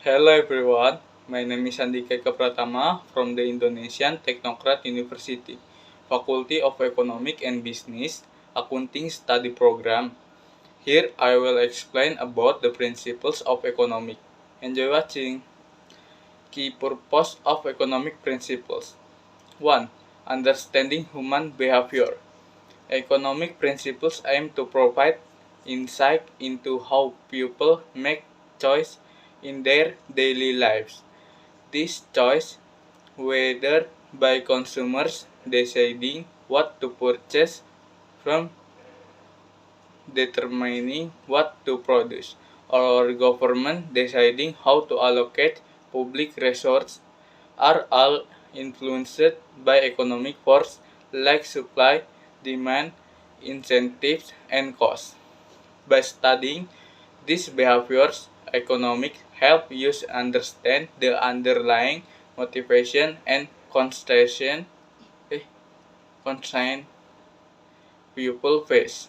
Hello everyone, my name is Andika Pratama from the Indonesian Technocrat University, Faculty of Economic and Business, Accounting Study Program. Here I will explain about the principles of economic. Enjoy watching. Key purpose of economic principles. 1. Understanding human behavior. Economic principles aim to provide insight into how people make choice in their daily lives. This choice, whether by consumers deciding what to purchase from determining what to produce, or government deciding how to allocate public resources, are all influenced by economic forces like supply, demand, incentives, and costs. By studying these behaviors, economics help us understand the underlying motivation and constraint people face.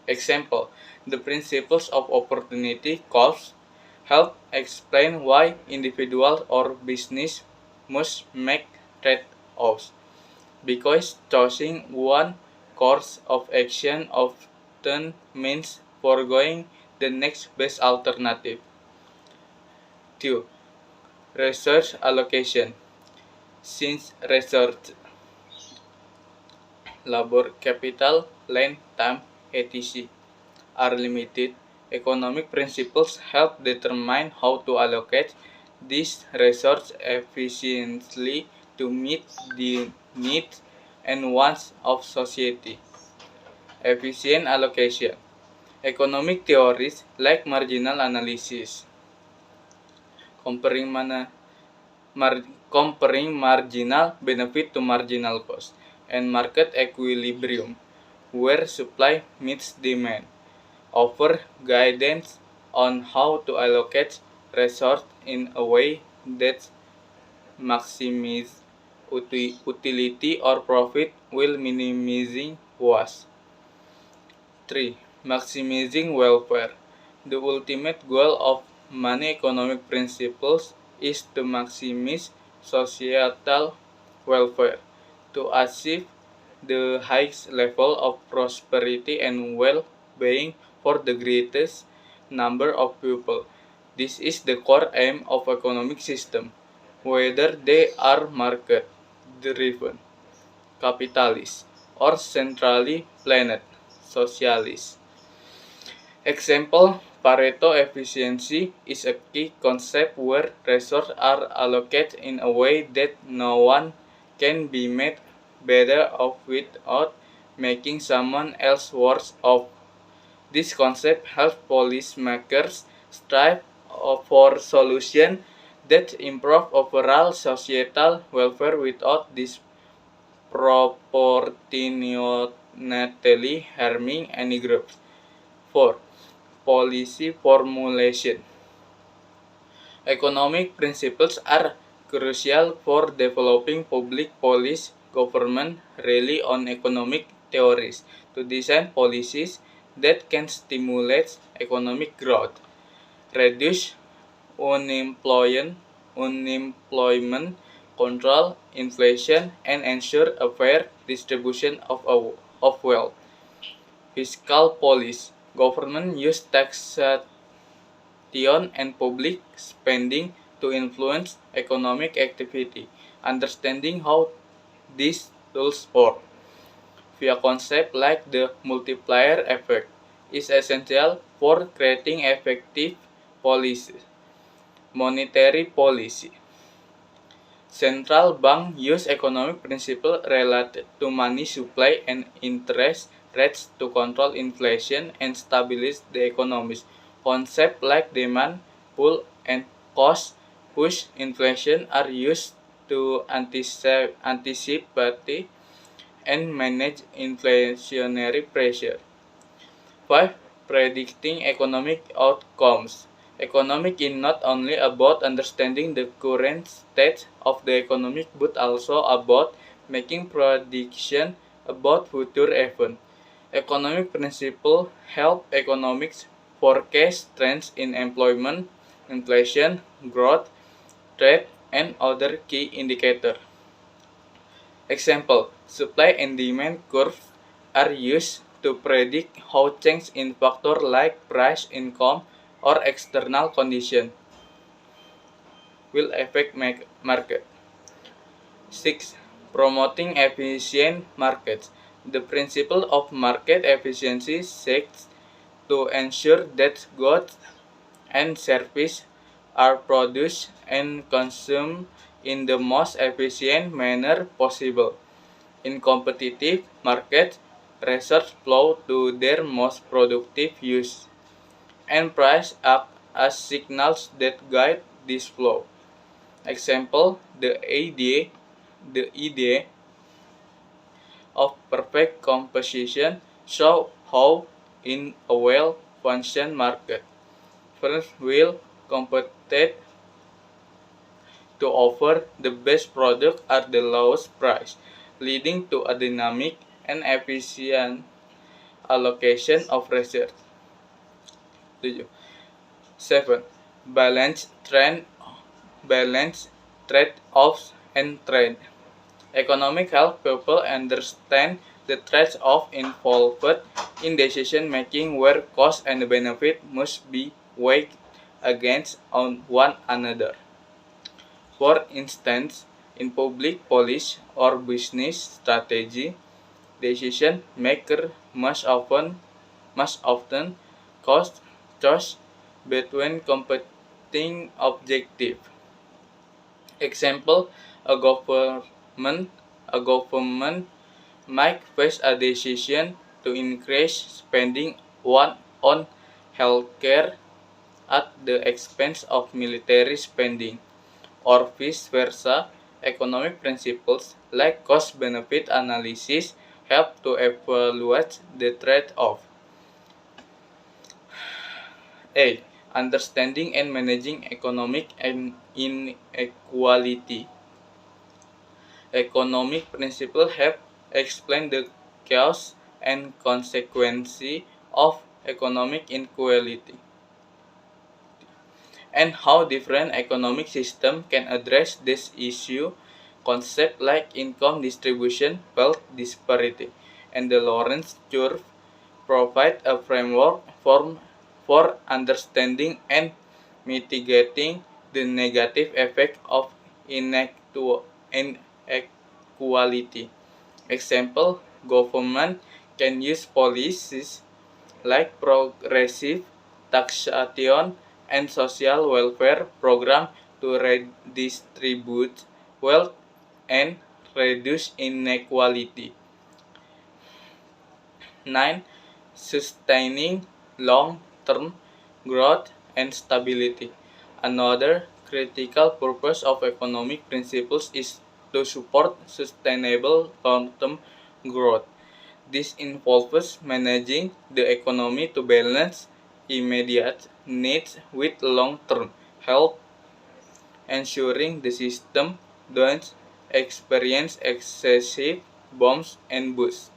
Example, the principles of opportunity cost help explain why individuals or business must make trade-offs, because choosing one course of action often means foregoing the next best alternative. 2. Research allocation. Since research, labor capital, land, time, etc. are limited, economic principles help determine how to allocate these resources efficiently to meet the needs and wants of society. Efficient allocation. Economic theories like marginal analysis, comparing marginal benefit to marginal cost, and market equilibrium, where supply meets demand, offer guidance on how to allocate resources in a way that maximizes utility or profit while minimizing waste. 3. Maximizing welfare. The ultimate goal of many economic principles is to maximize societal welfare. To achieve the highest level of prosperity and well-being for the greatest number of people. This is the core aim of economic system, whether they are market-driven, capitalist, or centrally planned, socialist. Example, Pareto efficiency is a key concept where resources are allocated in a way that no one can be made better off without making someone else worse off. This concept helps policymakers strive for solutions that improve overall societal welfare without disproportionately harming any groups. 4. Policy formulation. Economic principles are crucial for developing public policy. Government rely on economic theories to design policies that can stimulate economic growth, reduce unemployment, control inflation, and ensure a fair distribution of wealth. Fiscal policy. Government use taxation and public spending to influence economic activity. Understanding how these tools work via concepts like the multiplier effect is essential for creating effective policies. Monetary policy. Central bank use economic principles related to money supply and interest rates to control inflation and stabilize the economy. Concepts like demand pull and cost push inflation are used to anticipate and manage inflationary pressure. 5. Predicting economic outcomes. Economics is not only about understanding the current state of the economy but also about making predictions about future events. Economic principles help economics forecast trends in employment, inflation, growth, trade, and other key indicators. Example, supply and demand curves are used to predict how changes in factors like price, income, or external conditions will affect market. 6. Promoting efficient markets. The principle of market efficiency seeks to ensure that goods and services are produced and consumed in the most efficient manner possible. In competitive markets, resources flow to their most productive use, and prices act as signals that guide this flow. Example, the idea of perfect composition show how in a well-functioning market, firms will compete to offer the best product at the lowest price, leading to a dynamic and efficient allocation of resources. 7. Balance trade-offs and trade. Economic help people understand the trade-off involved in decision making where cost and benefit must be weighed against one another. For instance, in public policy or business strategy, decision makers must often choose between competing objectives. Example, a government a government might face a decision to increase spending on healthcare at the expense of military spending, or vice versa. Economic principles like cost-benefit analysis help to evaluate the trade-off. 8. Understanding and managing economic inequality. Economic principles help explain the cause and consequences of economic inequality and how different economic systems can address this issue. Concepts like income distribution, wealth disparity, and the Lorentz curve provide a framework for understanding and mitigating the negative effect of inequality. Example, government can use policies like progressive taxation and social welfare program to redistribute wealth and reduce inequality. 9. Sustaining long-term growth and stability. Another critical purpose of economic principles is to support sustainable long-term growth. This involves managing the economy to balance immediate needs with long-term health, ensuring the system don't experience excessive bumps and busts,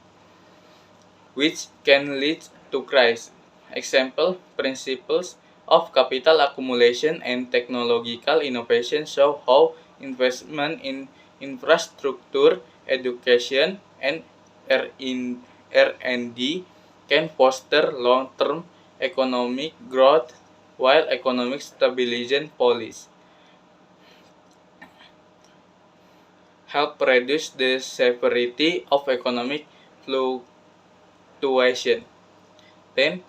which can lead to crisis. Example, principles of capital accumulation and technological innovation show how investment in infrastructure, education, and R&D can foster long-term economic growth, while economic stabilization policies help reduce the severity of economic fluctuation. 10.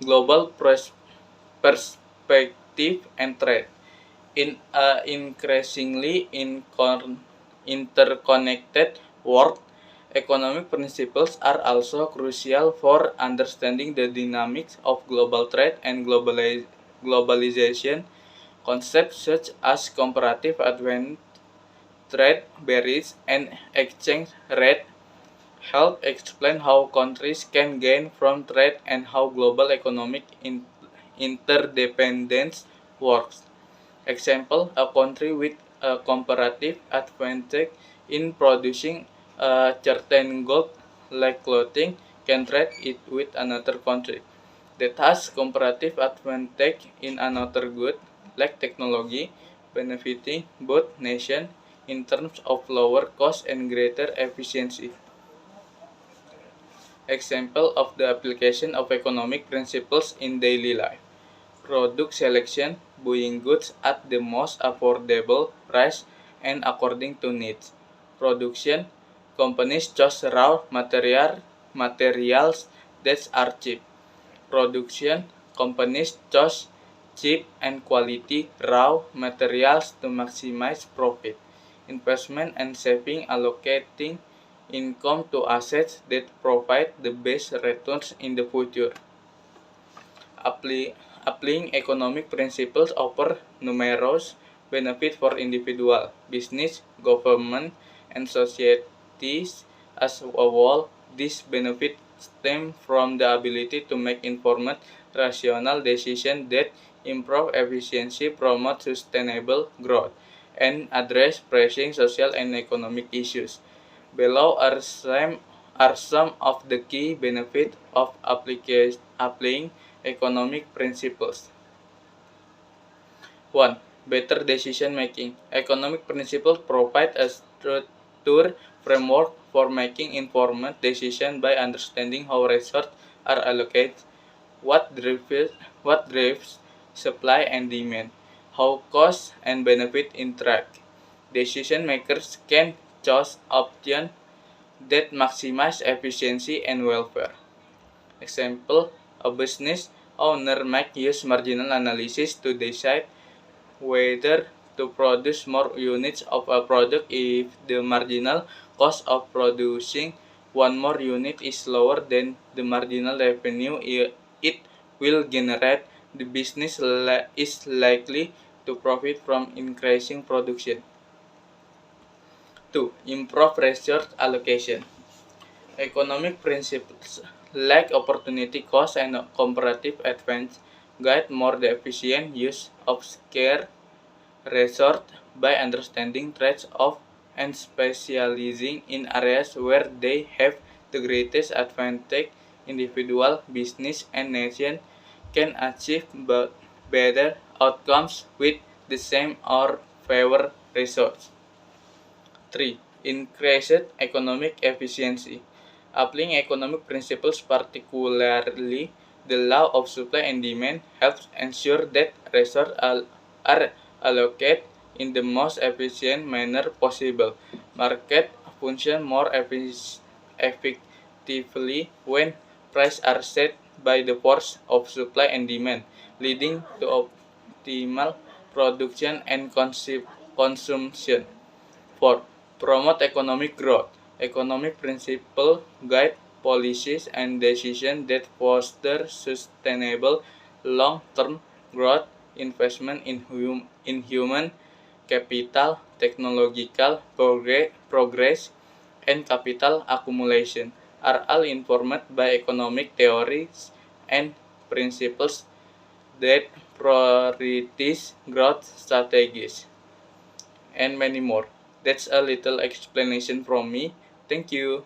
Global perspective and trade. In an increasingly interconnected world, economic principles are also crucial for understanding the dynamics of global trade and globalization. Concepts such as comparative advantage, trade barriers, and exchange rate help explain how countries can gain from trade and how global economic interdependence works. Example, a country with a comparative advantage in producing a certain good like clothing can trade it with another country that has comparative advantage in another good like technology, benefiting both nations in terms of lower cost and greater efficiency. Example of the application of economic principles in daily life. Product selection, buying goods at the most affordable price and according to needs. Production, companies choose raw materials that are cheap. Production, companies choose cheap and quality raw materials to maximize profit. Investment and saving, allocating income to assets that provide the best returns in the future. Applying economic principles offer numerous benefits for individual, business, government, and societies as a whole. These benefits stem from the ability to make informed, rational decisions that improve efficiency, promote sustainable growth, and address pressing social and economic issues. Below are some of the key benefits of applying economic principles. 1. Better decision making. Economic principles provide a structured framework for making informed decisions by understanding how resources are allocated, what drives supply and demand, how costs and benefit interact. Decision makers can choose options that maximize efficiency and welfare. Example, a business owner might use marginal analysis to decide whether to produce more units of a product if the marginal cost of producing one more unit is lower than the marginal revenue it will generate. The business is likely to profit from increasing production. 2. Improve resource allocation. Economic principles like opportunity cost and comparative advantage guide more the efficient use of scarce resources by understanding trade-offs and specializing in areas where they have the greatest advantage. Individual, business, and nation can achieve better outcomes with the same or fewer resources. 3. Increased economic efficiency. Applying economic principles, particularly the law of supply and demand, helps ensure that resources are allocated in the most efficient manner possible. Market function more effectively when prices are set by the force of supply and demand, leading to optimal production and consumption. 4. Promote economic growth. Economic principles guide policies and decisions that foster sustainable long-term growth. Investment in human capital, technological progress, and capital accumulation are all informed by economic theories and principles that prioritize growth strategies, and many more. That's a little explanation from me. Thank you.